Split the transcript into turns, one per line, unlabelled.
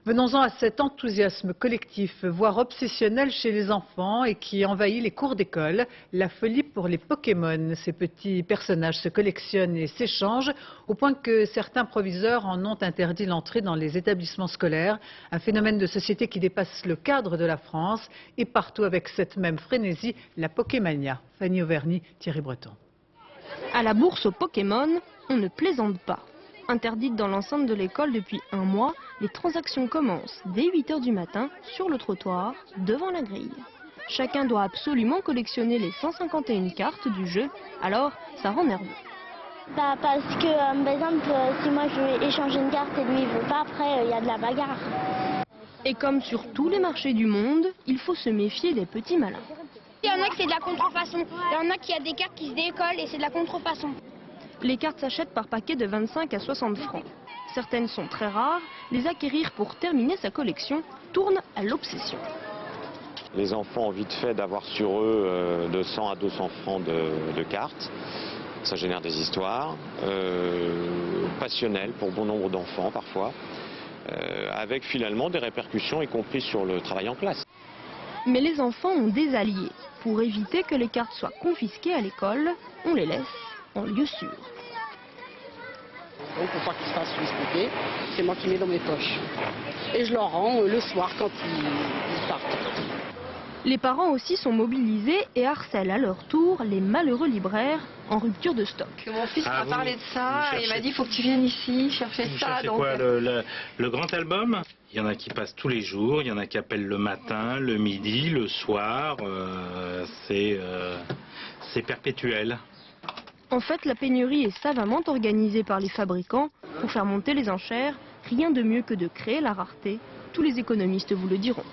Venons-en à cet enthousiasme collectif, voire obsessionnel chez les enfants et qui envahit les cours d'école. La folie pour les Pokémon. Ces petits personnages se collectionnent et s'échangent au point que certains proviseurs en ont interdit l'entrée dans les établissements scolaires. Un phénomène de société qui dépasse le cadre de la France et partout avec cette même frénésie, la Pokémania. Fanny Auvergne, Thierry Breton.
À la bourse aux Pokémon, on ne plaisante pas. Interdite dans l'enceinte de l'école depuis un mois, les transactions commencent dès 8 h du matin sur le trottoir, devant la grille. Chacun doit absolument collectionner les 151 cartes du jeu, alors ça rend nerveux.
Parce que, par exemple, si moi je vais échanger une carte et lui il veut pas, après il y a de la bagarre.
Et comme sur tous les marchés du monde, il faut se méfier des petits malins.
Il y en a qui c'est de la contrefaçon, il y en a qui a des cartes qui se décollent et c'est de la contrefaçon.
Les cartes s'achètent par paquet de 25 à 60 francs. Certaines sont très rares, les acquérir pour terminer sa collection tourne à l'obsession.
Les enfants ont vite fait d'avoir sur eux de 100 à 200 francs de cartes. Ça génère des histoires passionnelles pour bon nombre d'enfants parfois, avec finalement des répercussions y compris sur le travail en classe.
Mais les enfants ont des alliés. Pour éviter que les cartes soient confisquées à l'école, on les laisse en lieu sûr.
Donc pour pas qu'ils se fassent disputer, c'est moi qui mets dans mes poches. Et je leur rends le soir quand ils partent.
Les parents aussi sont mobilisés et harcèlent à leur tour les malheureux libraires en rupture de stock.
Mon fils m'a parlé de ça et il m'a dit faut que tu viennes ici chercher ça.
C'est quoi le grand album? Il y en a qui passent tous les jours, il y en a qui appellent le matin, le midi, le soir. C'est perpétuel.
En fait, la pénurie est savamment organisée par les fabricants pour faire monter les enchères. Rien de mieux que de créer la rareté. Tous les économistes vous le diront.